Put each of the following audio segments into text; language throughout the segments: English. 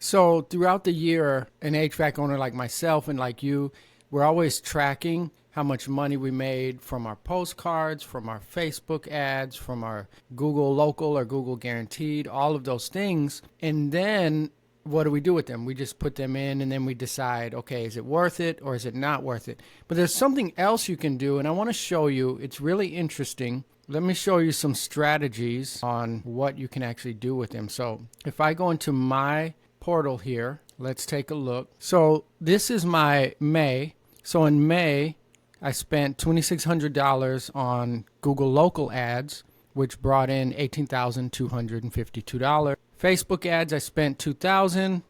So throughout the year, an HVAC owner like myself and like you, we're always tracking how much money we made from our postcards, from our Facebook ads, from our Google Local or Google Guaranteed, all of those things. And then what do we do with them? We just put them in and then we decide, okay, is it worth it or is it not worth it? But there's something else you can do, and I want to show you. It's really interesting. Let me show you some strategies on what you can actually do with them. So if I go into my portal here, let's take a look. So this is my May. So in May, I spent $2,600 on Google Local ads, which brought in $18,252. Facebook ads, I spent $2,000,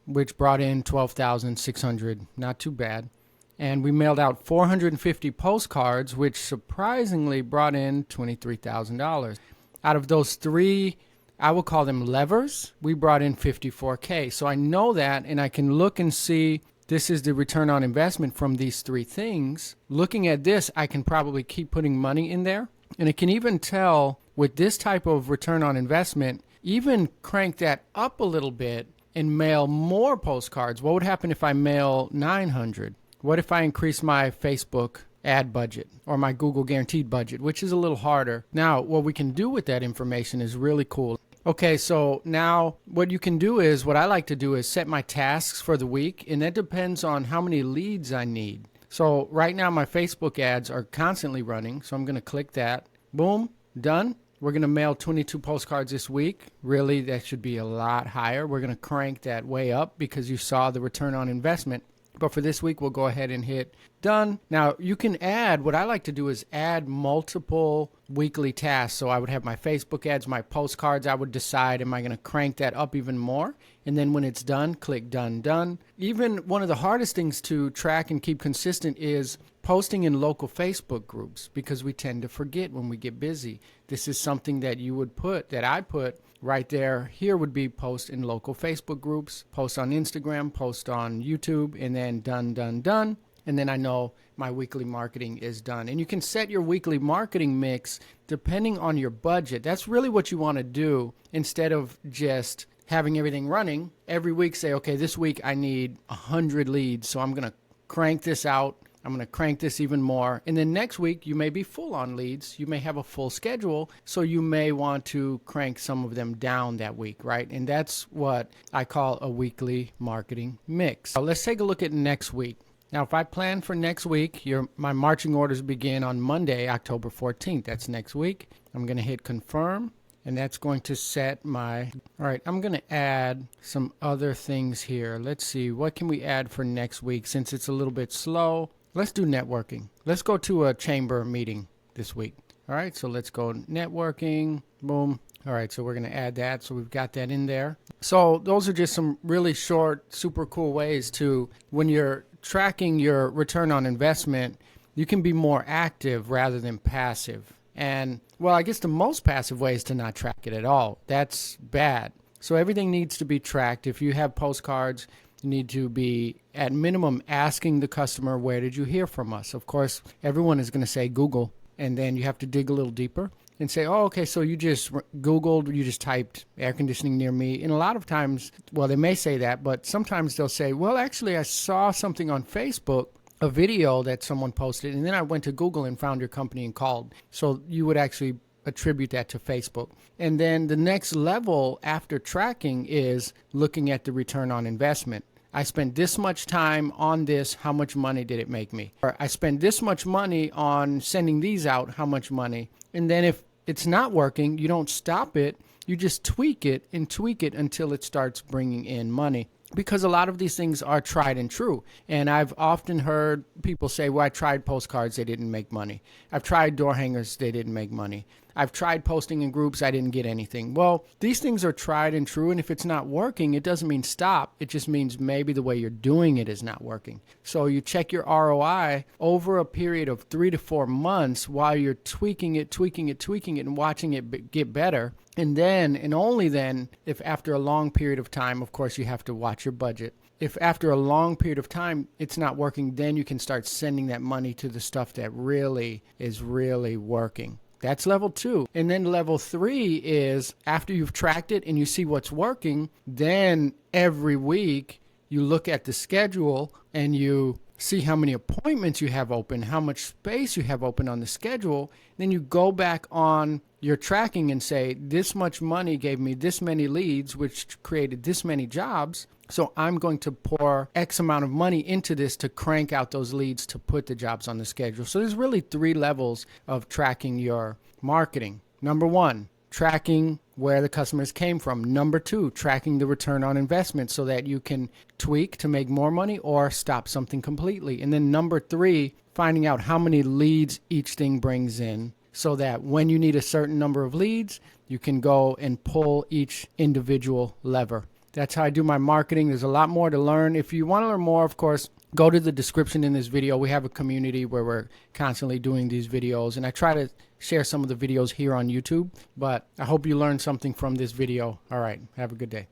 which brought in $12,600. Not too bad. And we mailed out 450 postcards, which surprisingly brought in $23,000. Out of those three, I will call them levers, we brought in $54K. So I know that, and I can look and see this is the return on investment from these three things. Looking at this, I can probably keep putting money in there. And it can even tell with this type of return on investment, even crank that up a little bit and mail more postcards. What would happen if I mail 900? What if I increase my Facebook ad budget or my Google Guaranteed budget, which is a little harder? Now, what we can do with that information is really cool. Okay, so now what you can do is, what I like to do is set my tasks for the week, and that depends on how many leads I need. So right now my Facebook ads are constantly running, so I'm going to click that. Boom, done. We're going to mail 22 postcards this week. Really, that should be a lot higher. We're going to crank that way up because you saw the return on investment. But for this week, we'll go ahead and hit done. Now, you can add, what I like to do is add multiple weekly tasks. So I would have my Facebook ads, my postcards. I would decide, am I going to crank that up even more? And then when it's done, click done, done. Even one of the hardest things to track and keep consistent is posting in local Facebook groups, because we tend to forget when we get busy. This is something that you would put, that I put right there. Here would be post in local Facebook groups, post on Instagram, post on YouTube, and then done, done, done. And then I know my weekly marketing is done. And you can set your weekly marketing mix depending on your budget. That's really what you want to do, instead of just having everything running. Every week say, okay, this week I need 100 leads, so I'm going to crank this out. I'm going to crank this even more. And then next week, you may be full on leads. You may have a full schedule, so you may want to crank some of them down that week, right? And that's what I call a weekly marketing mix. So let's take a look at next week. Now, if I plan for next week, my marching orders begin on Monday, October 14th. That's next week. I'm going to hit confirm, and that's going to set my... All right, I'm going to add some other things here. Let's see, what can we add for next week since it's a little bit slow? Let's do networking. Let's go to a chamber meeting this week. All right, so let's go networking. Boom. All right, so we're going to add that. So we've got that in there. So those are just some really short, super cool ways to, when you're tracking your return on investment, you can be more active rather than passive. And, well, I guess the most passive way is to not track it at all. That's bad. So everything needs to be tracked. If you have postcards, you need to be, at minimum, asking the customer, where did you hear from us? Of course, everyone is going to say Google, and then you have to dig a little deeper and say, oh, okay, so you just Googled, you just typed air conditioning near me. And a lot of times, well, they may say that, but sometimes they'll say, well, actually, I saw something on Facebook, a video that someone posted, and then I went to Google and found your company and called. So you would actually attribute that to Facebook. And then the next level after tracking is looking at the return on investment. I spent this much time on this, how much money did it make me? Or I spent this much money on sending these out, how much money? And then if it's not working, you don't stop it, you just tweak it until it starts bringing in money. Because a lot of these things are tried and true. And I've often heard people say, well, I tried postcards, they didn't make money. I've tried door hangers, they didn't make money. I've tried posting in groups, I didn't get anything. Well, these things are tried and true, and if it's not working, it doesn't mean stop. It just means maybe the way you're doing it is not working. So you check your ROI over a period of 3 to 4 months while you're tweaking it, and watching it get better. And then, and only then, if after a long period of time, of course, you have to watch your budget. If after a long period of time it's not working, then you can start sending that money to the stuff that really is really working. That's level 2. And then level 3 is after you've tracked it and you see what's working, then every week you look at the schedule and you see how many appointments you have open, how much space you have open on the schedule. Then you go back on your tracking and say, this much money gave me this many leads, which created this many jobs. So I'm going to pour X amount of money into this to crank out those leads to put the jobs on the schedule. So there's really 3 levels of tracking your marketing. Number 1, tracking where the customers came from. Number 2, tracking the return on investment so that you can tweak to make more money or stop something completely. And then number 3, finding out how many leads each thing brings in so that when you need a certain number of leads, you can go and pull each individual lever. That's how I do my marketing. There's a lot more to learn. If you want to learn more, of course, go to the description in this video. We have a community where we're constantly doing these videos, and I try to share some of the videos here on YouTube, but I hope you learned something from this video. All right, have a good day.